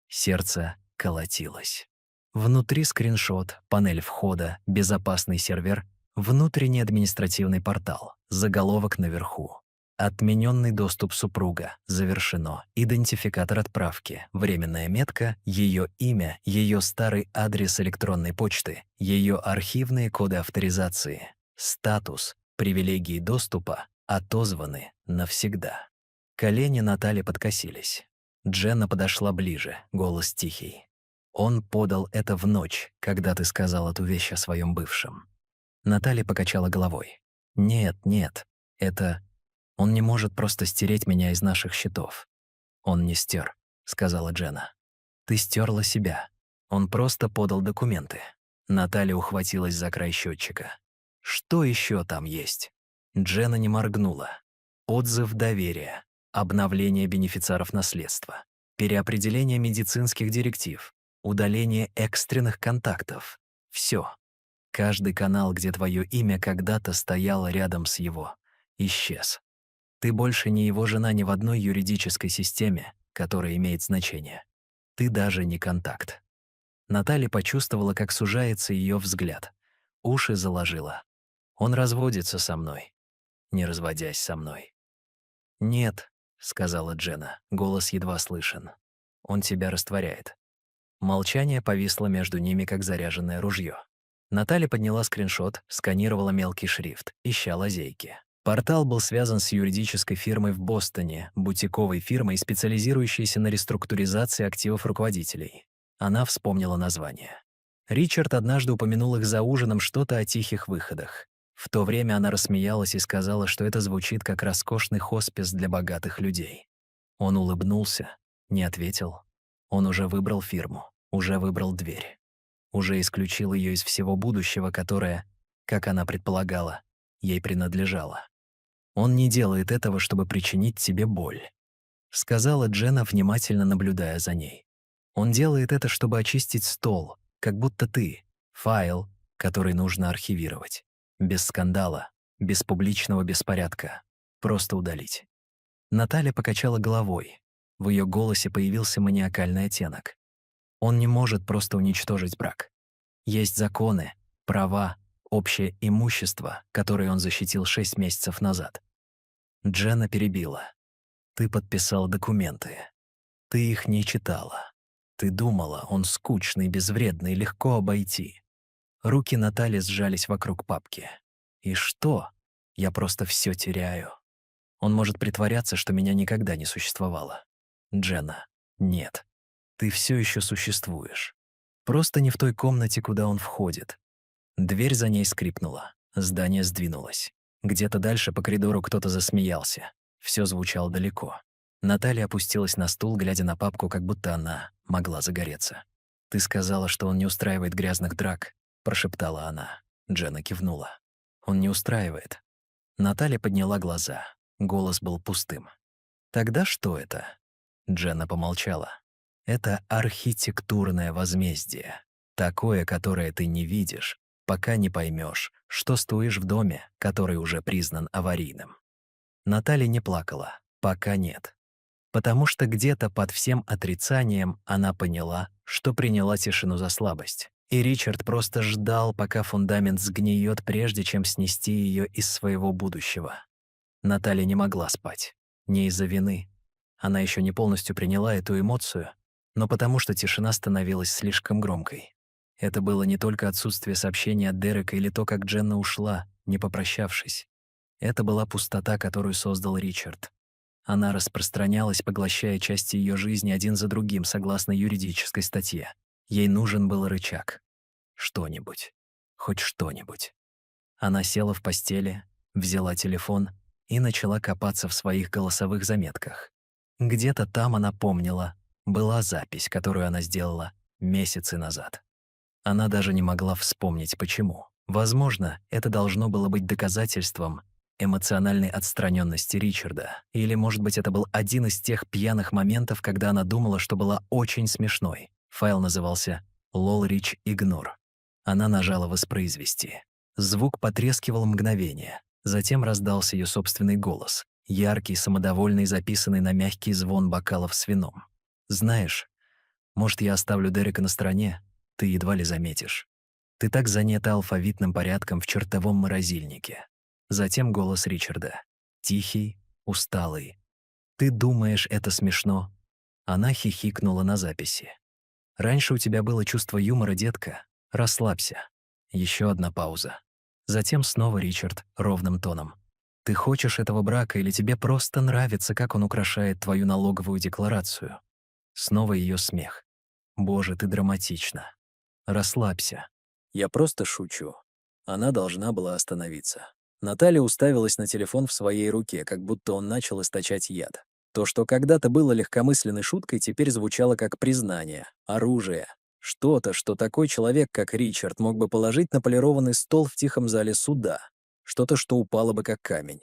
Сердце колотилось. Внутри скриншот, панель входа, безопасный сервер, внутренний административный портал, заголовок наверху. Отмененный доступ супруга. Завершено. Идентификатор отправки. Временная метка, ее имя, ее старый адрес электронной почты, ее архивные коды авторизации. Статус. Привилегии доступа отозваны навсегда. Колени Натальи подкосились. Дженна подошла ближе, голос тихий. Он подал это в ночь, когда ты сказал эту вещь о своем бывшем. Наталья покачала головой. Нет, нет, это... Он не может просто стереть меня из наших счетов. Он не стер, сказала Дженна. Ты стерла себя. Он просто подал документы. Наталья ухватилась за край счетчика. Что еще там есть? Дженна не моргнула. Отзыв доверия, обновление бенефициаров наследства, переопределение медицинских директив, удаление экстренных контактов. Все. Каждый канал, где твое имя когда-то стояло рядом с его, исчез. Ты больше не его жена ни в одной юридической системе, которая имеет значение. Ты даже не контакт. Наталья почувствовала, как сужается ее взгляд. Уши заложила. Он разводится со мной, не разводясь со мной. «Нет», — сказала Дженна, голос едва слышен. «Он тебя растворяет». Молчание повисло между ними, как заряженное ружье. Наталья подняла скриншот, сканировала мелкий шрифт, ища лазейки. Портал был связан с юридической фирмой в Бостоне, бутиковой фирмой, специализирующейся на реструктуризации активов руководителей. Она вспомнила название. Ричард однажды упомянул их за ужином что-то о тихих выходах. В то время она рассмеялась и сказала, что это звучит как роскошный хоспис для богатых людей. Он улыбнулся, не ответил. Он уже выбрал фирму, уже выбрал дверь. Уже исключил ее из всего будущего, которое, как она предполагала, ей принадлежало. Он не делает этого, чтобы причинить тебе боль, сказала Дженна, внимательно наблюдая за ней. Он делает это, чтобы очистить стол, как будто ты — файл, который нужно архивировать. Без скандала, без публичного беспорядка. Просто удалить. Наталья покачала головой. В ее голосе появился маниакальный оттенок. Он не может просто уничтожить брак. Есть законы, права, общее имущество, которое он защитил 6 месяцев назад. Дженна перебила. Ты подписал документы. Ты их не читала. Ты думала, он скучный, безвредный, легко обойти. Руки Натальи сжались вокруг папки. И что? Я просто все теряю. Он может притворяться, что меня никогда не существовало. Дженна, нет. Ты все еще существуешь. Просто не в той комнате, куда он входит. Дверь за ней скрипнула. Здание сдвинулось. Где-то дальше по коридору кто-то засмеялся. Все звучало далеко. Наталья опустилась на стул, глядя на папку, как будто она могла загореться. «Ты сказала, что он не устраивает грязных драк», — прошептала она. Дженна кивнула. «Он не устраивает». Наталья подняла глаза. Голос был пустым. «Тогда что это?» Дженна помолчала. «Это архитектурное возмездие. Такое, которое ты не видишь, пока не поймешь, что стоишь в доме, который уже признан аварийным». Наталья не плакала. Пока нет. Потому что где-то под всем отрицанием она поняла, что приняла тишину за слабость. И Ричард просто ждал, пока фундамент сгниет, прежде чем снести ее из своего будущего. Наталья не могла спать. Не из-за вины. Она еще не полностью приняла эту эмоцию, но потому что тишина становилась слишком громкой. Это было не только отсутствие сообщения от Дерека или то, как Дженна ушла, не попрощавшись. Это была пустота, которую создал Ричард. Она распространялась, поглощая части ее жизни один за другим, согласно юридической статье. Ей нужен был рычаг. Что-нибудь. Хоть что-нибудь. Она села в постели, взяла телефон и начала копаться в своих голосовых заметках. Где-то там она помнила, была запись, которую она сделала месяцы назад. Она даже не могла вспомнить, почему. Возможно, это должно было быть доказательством эмоциональной отстраненности Ричарда. Или, может быть, это был один из тех пьяных моментов, когда она думала, что была очень смешной. Файл назывался «Lol Rich Ignore». Она нажала «Воспроизвести». Звук потрескивал мгновение. Затем раздался ее собственный голос, яркий, самодовольный, записанный на мягкий звон бокалов с вином. «Знаешь, может, я оставлю Дерека на стороне? Ты едва ли заметишь. Ты так занята алфавитным порядком в чертовом морозильнике». Затем голос Ричарда. Тихий, усталый. «Ты думаешь, это смешно?» Она хихикнула на записи. «Раньше у тебя было чувство юмора, детка. Расслабься». Еще одна пауза. Затем снова Ричард ровным тоном. «Ты хочешь этого брака или тебе просто нравится, как он украшает твою налоговую декларацию?» Снова ее смех. «Боже, ты драматична. Расслабься». «Я просто шучу». Она должна была остановиться. Наталья уставилась на телефон в своей руке, как будто он начал источать яд. То, что когда-то было легкомысленной шуткой, теперь звучало как признание, оружие. Что-то, что такой человек, как Ричард, мог бы положить на полированный стол в тихом зале суда. Что-то, что упало бы как камень.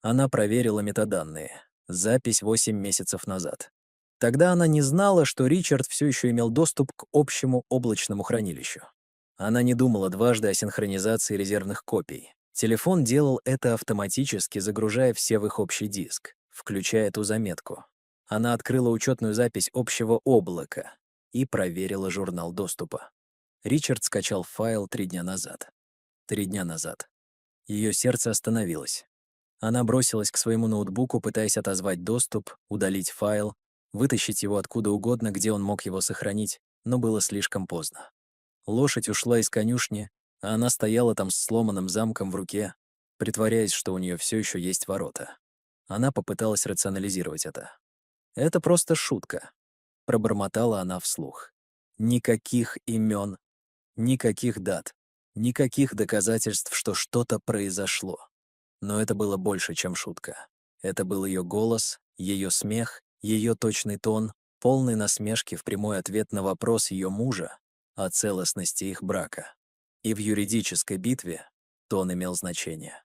Она проверила метаданные. Запись 8 месяцев назад. Тогда она не знала, что Ричард все еще имел доступ к общему облачному хранилищу. Она не думала дважды о синхронизации резервных копий. Телефон делал это автоматически, загружая все в их общий диск, включая эту заметку. Она открыла учетную запись общего облака и проверила журнал доступа. Ричард скачал файл 3 дня назад. 3 дня назад. Ее сердце остановилось. Она бросилась к своему ноутбуку, пытаясь отозвать доступ, удалить файл, вытащить его откуда угодно, где он мог его сохранить, но было слишком поздно. Лошадь ушла из конюшни, а она стояла там с сломанным замком в руке, притворяясь, что у нее все еще есть ворота. Она попыталась рационализировать это. «Это просто шутка», — пробормотала она вслух. Никаких имен, никаких дат, никаких доказательств, что что-то произошло. Но это было больше, чем шутка. Это был ее голос, ее смех, ее точный тон, полный насмешки в прямой ответ на вопрос ее мужа о целостности их брака. И в юридической битве тон имел значение.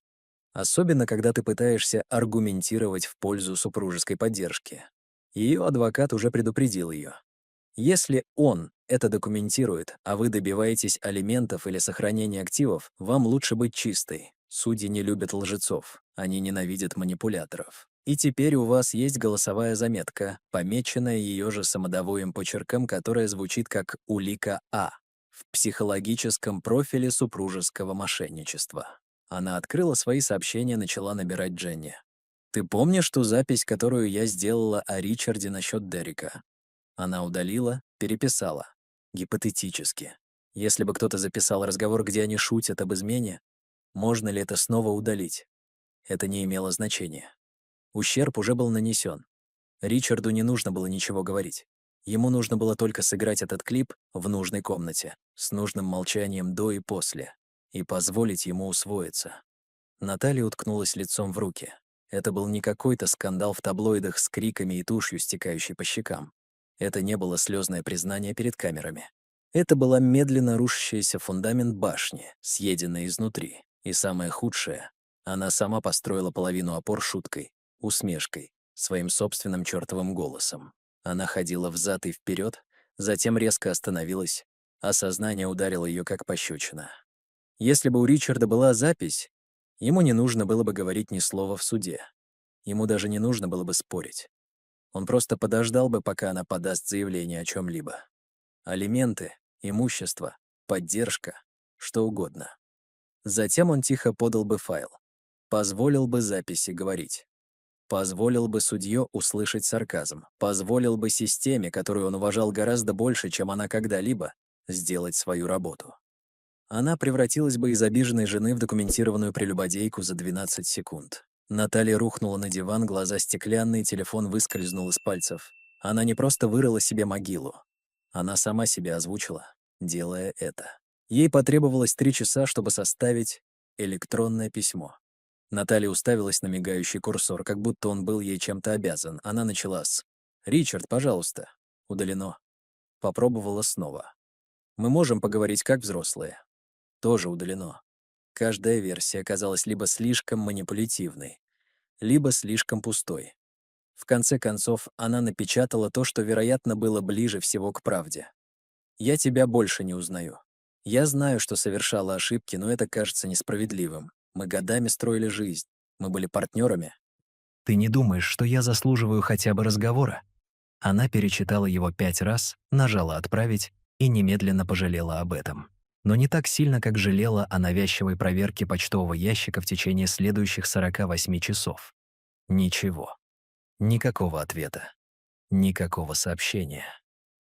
Особенно, когда ты пытаешься аргументировать в пользу супружеской поддержки. Ее адвокат уже предупредил ее. Если он это документирует, а вы добиваетесь алиментов или сохранения активов, вам лучше быть чистой. Судьи не любят лжецов, они ненавидят манипуляторов. И теперь у вас есть голосовая заметка, помеченная ее же самодовольным почерком, которая звучит как улика А в психологическом профиле супружеского мошенничества. Она открыла свои сообщения и начала набирать Дженни. «Ты помнишь ту запись, которую я сделала о Ричарде насчет Дерека?» Она удалила, переписала. Гипотетически. Если бы кто-то записал разговор, где они шутят об измене, можно ли это снова удалить? Это не имело значения. Ущерб уже был нанесен. Ричарду не нужно было ничего говорить. Ему нужно было только сыграть этот клип в нужной комнате, с нужным молчанием до и после, и позволить ему усвоиться. Наталья уткнулась лицом в руки. Это был не какой-то скандал в таблоидах с криками и тушью, стекающей по щекам. Это не было слезное признание перед камерами. Это была медленно рушащаяся фундамент башни, съеденная изнутри. И самое худшее, она сама построила половину опор шуткой, усмешкой, своим собственным чертовым голосом. Она ходила взад и вперед, затем резко остановилась, а сознание ударило ее как пощечина. Если бы у Ричарда была запись, ему не нужно было бы говорить ни слова в суде. Ему даже не нужно было бы спорить. Он просто подождал бы, пока она подаст заявление о чем-либо. Алименты, имущество, поддержка, что угодно. Затем он тихо подал бы файл, позволил бы записи говорить, позволил бы судье услышать сарказм, позволил бы системе, которую он уважал гораздо больше, чем она когда-либо, сделать свою работу. Она превратилась бы из обиженной жены в документированную прелюбодейку за 12 секунд. Наталья рухнула на диван, глаза стеклянные, телефон выскользнул из пальцев. Она не просто вырыла себе могилу. Она сама себя озвучила, делая это. Ей потребовалось 3 часа, чтобы составить электронное письмо. Наталья уставилась на мигающий курсор, как будто он был ей чем-то обязан. Она начала с «Ричард, пожалуйста». Удалено. Попробовала снова. «Мы можем поговорить как взрослые». Тоже удалено. Каждая версия оказалась либо слишком манипулятивной, либо слишком пустой. В конце концов, она напечатала то, что, вероятно, было ближе всего к правде. «Я тебя больше не узнаю. Я знаю, что совершала ошибки, но это кажется несправедливым. Мы годами строили жизнь. Мы были партнерами». «Ты не думаешь, что я заслуживаю хотя бы разговора?» Она перечитала его 5 раз, нажала «Отправить» и немедленно пожалела об этом. Но не так сильно, как жалела о навязчивой проверке почтового ящика в течение следующих 48 часов. Ничего. Никакого ответа. Никакого сообщения.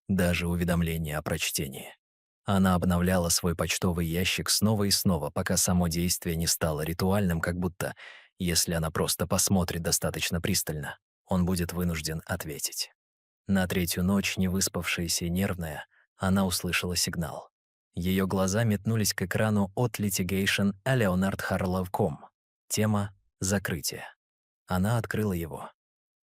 Даже уведомления о прочтении. Она обновляла свой почтовый ящик снова и снова, пока само действие не стало ритуальным, как будто, если она просто посмотрит достаточно пристально, он будет вынужден ответить. На 3-ю ночь, невыспавшаяся и нервная, она услышала сигнал. Ее глаза метнулись к экрану от Litigation Leonard-Harlow.com. Тема «Закрытие». Она открыла его.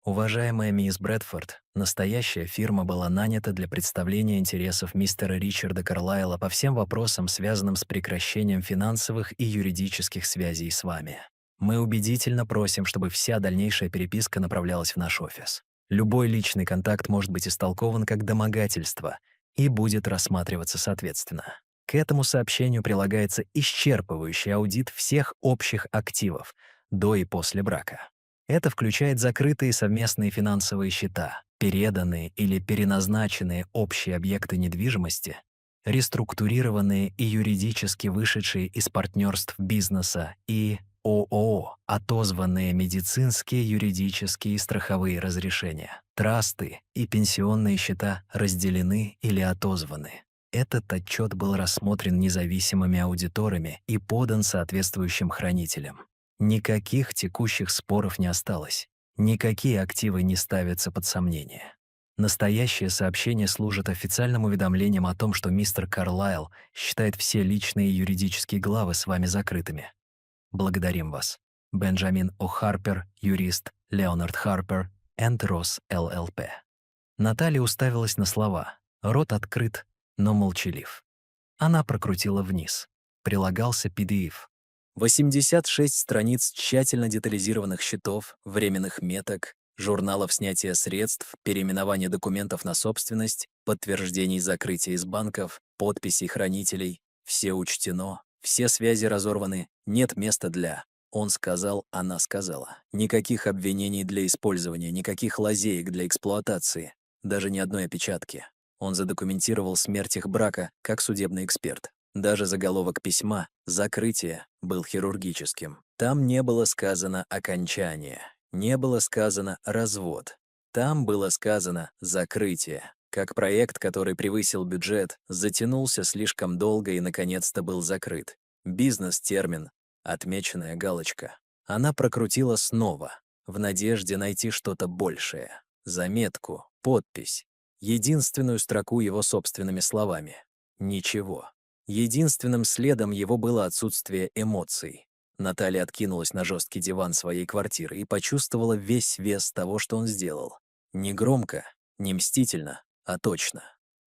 Уважаемая мисс Брэдфорд, настоящая фирма была нанята для представления интересов мистера Ричарда Карлайла по всем вопросам, связанным с прекращением финансовых и юридических связей с вами. Мы убедительно просим, чтобы вся дальнейшая переписка направлялась в наш офис. Любой личный контакт может быть истолкован как домогательство и будет рассматриваться соответственно. К этому сообщению прилагается исчерпывающий аудит всех общих активов до и после брака. Это включает закрытые совместные финансовые счета, переданные или переназначенные общие объекты недвижимости, реструктурированные и юридически вышедшие из партнерств бизнеса и ООО, отозванные медицинские, юридические и страховые разрешения, трасты и пенсионные счета разделены или отозваны. Этот отчет был рассмотрен независимыми аудиторами и подан соответствующим хранителям. Никаких текущих споров не осталось. Никакие активы не ставятся под сомнение. Настоящее сообщение служит официальным уведомлением о том, что мистер Карлайл считает все личные и юридические главы с вами закрытыми. Благодарим вас. Бенджамин О. Харпер, юрист, Леонард Харпер, энд Росс ЛЛП. Наталья уставилась на слова. Рот открыт, но молчалив. Она прокрутила вниз. Прилагался PDF. 86 страниц тщательно детализированных счетов, временных меток, журналов снятия средств, переименования документов на собственность, подтверждений закрытия из банков, подписей хранителей. Все учтено, все связи разорваны, нет места для. Он сказал, она сказала. Никаких обвинений для использования, никаких лазеек для эксплуатации, даже ни одной опечатки. Он задокументировал смерть их брака как судебный эксперт. Даже заголовок письма «Закрытие» был хирургическим. Там не было сказано «окончание», не было сказано «развод». Там было сказано «закрытие», как проект, который превысил бюджет, затянулся слишком долго и, наконец-то, был закрыт. Бизнес-термин, отмеченная галочка. Она прокрутила снова, в надежде найти что-то большее. Заметку, подпись, единственную строку его собственными словами. Ничего. Единственным следом его было отсутствие эмоций. Наталья откинулась на жесткий диван своей квартиры и почувствовала весь вес того, что он сделал. Не громко, не мстительно, а точно.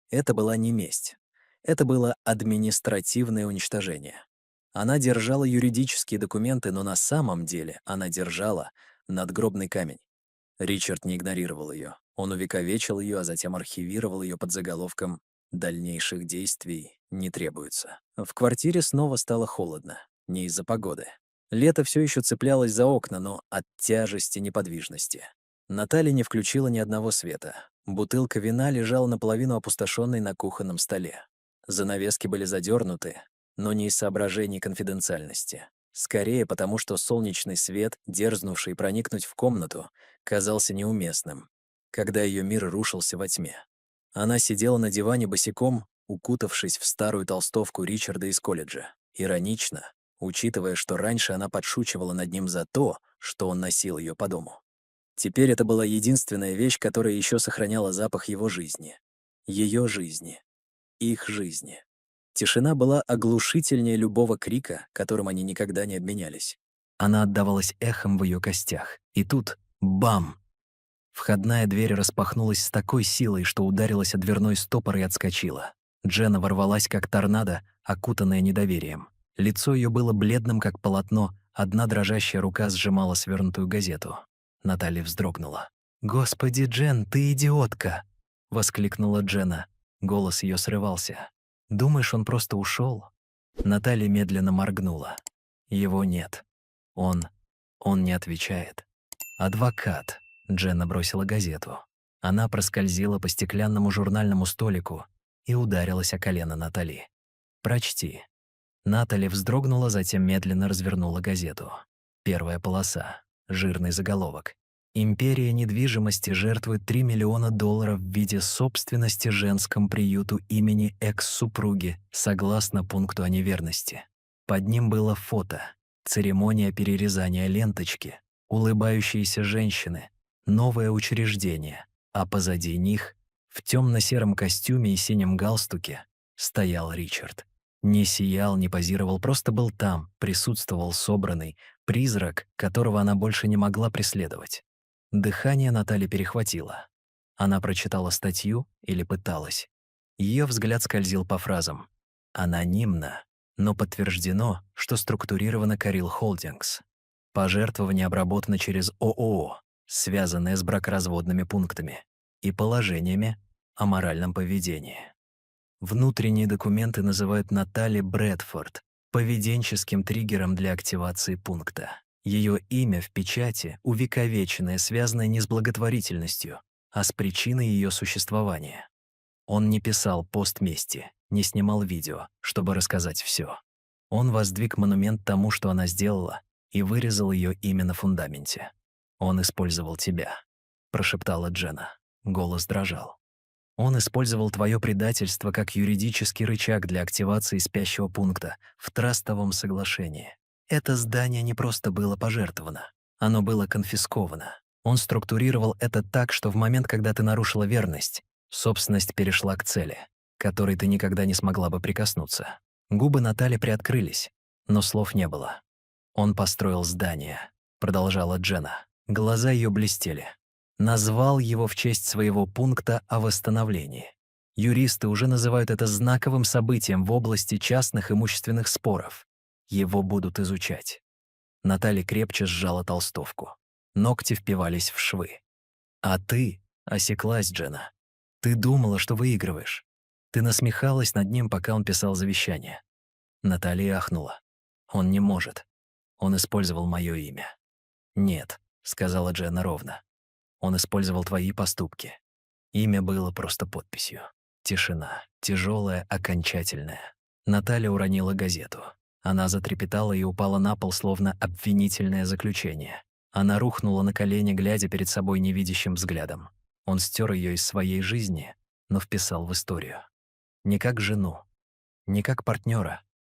Это была не месть. Это было административное уничтожение. Она держала юридические документы, но на самом деле она держала надгробный камень. Ричард не игнорировал ее. Он увековечил ее, а затем архивировал ее под заголовком «Дальнейших действий не требуется». В квартире снова стало холодно. Не из-за погоды. Лето все еще цеплялось за окна, но от тяжести неподвижности. Наталья не включила ни одного света. Бутылка вина лежала наполовину опустошенной на кухонном столе. Занавески были задернуты, но не из соображений конфиденциальности. Скорее потому, что солнечный свет, дерзнувший проникнуть в комнату, казался неуместным, когда ее мир рушился во тьме. Она сидела на диване босиком, укутавшись в старую толстовку Ричарда из колледжа. Иронично, учитывая, что раньше она подшучивала над ним за то, что он носил ее по дому. Теперь это была единственная вещь, которая еще сохраняла запах его жизни. Ее жизни. Их жизни. Тишина была оглушительнее любого крика, которым они никогда не обменялись. Она отдавалась эхом в ее костях. И тут — бам! Входная дверь распахнулась с такой силой, что ударилась о дверной стопор и отскочила. Дженна ворвалась, как торнадо, окутанная недоверием. Лицо ее было бледным, как полотно, одна дрожащая рука сжимала свернутую газету. Наталья вздрогнула. «Господи, Джен, ты идиотка!» — воскликнула Дженна. Голос ее срывался. «Думаешь, он просто ушел?» Наталья медленно моргнула. «Его нет. Он не отвечает. Адвокат». Дженна бросила газету. Она проскользила по стеклянному журнальному столику и ударилась о колено Натали. «Прочти». Натали вздрогнула, затем медленно развернула газету. Первая полоса. Жирный заголовок. «Империя недвижимости жертвует $3 миллиона в виде собственности женскому приюту имени экс-супруги, согласно пункту о неверности». Под ним было фото. Церемония перерезания ленточки. Улыбающиеся женщины. Новое учреждение. А позади них, в темно-сером костюме и синем галстуке, стоял Ричард. Не сиял, не позировал, просто был там, присутствовал собранный, призрак, которого она больше не могла преследовать. Дыхание Натальи перехватило. Она прочитала статью или пыталась. Ее взгляд скользил по фразам. Анонимно, но подтверждено, что структурировано Карил Холдингс. Пожертвование обработано через ООО, связанное с бракоразводными пунктами и положениями о моральном поведении. Внутренние документы называют Натали Брэдфорд поведенческим триггером для активации пункта. Ее имя в печати увековеченное, связанное не с благотворительностью, а с причиной ее существования. Он не писал пост мести, не снимал видео, чтобы рассказать все. Он воздвиг монумент тому, что она сделала, и вырезал ее имя на фундаменте. «Он использовал тебя», — прошептала Дженна. Голос дрожал. «Он использовал твое предательство как юридический рычаг для активации спящего пункта в трастовом соглашении. Это здание не просто было пожертвовано, оно было конфисковано. Он структурировал это так, что в момент, когда ты нарушила верность, собственность перешла к цели, к которой ты никогда не смогла бы прикоснуться». Губы Натали приоткрылись, но слов не было. «Он построил здание», — продолжала Дженна. Глаза ее блестели. Назвал его в честь своего пункта о восстановлении. Юристы уже называют это знаковым событием в области частных имущественных споров. Его будут изучать. Наталья крепче сжала толстовку. Ногти впивались в швы. «А ты?» — осеклась Дженна. «Ты думала, что выигрываешь. Ты насмехалась над ним, пока он писал завещание». Наталья ахнула. «Он не может. Он использовал мое имя». «Нет», — сказала Дженна ровно. «Он использовал твои поступки. Имя было просто подписью». Тишина. Тяжелая, окончательная. Наталья уронила газету. Она затрепетала и упала на пол, словно обвинительное заключение. Она рухнула на колени, глядя перед собой невидящим взглядом. Он стер ее из своей жизни, но вписал в историю. Не как жену, не как партнера,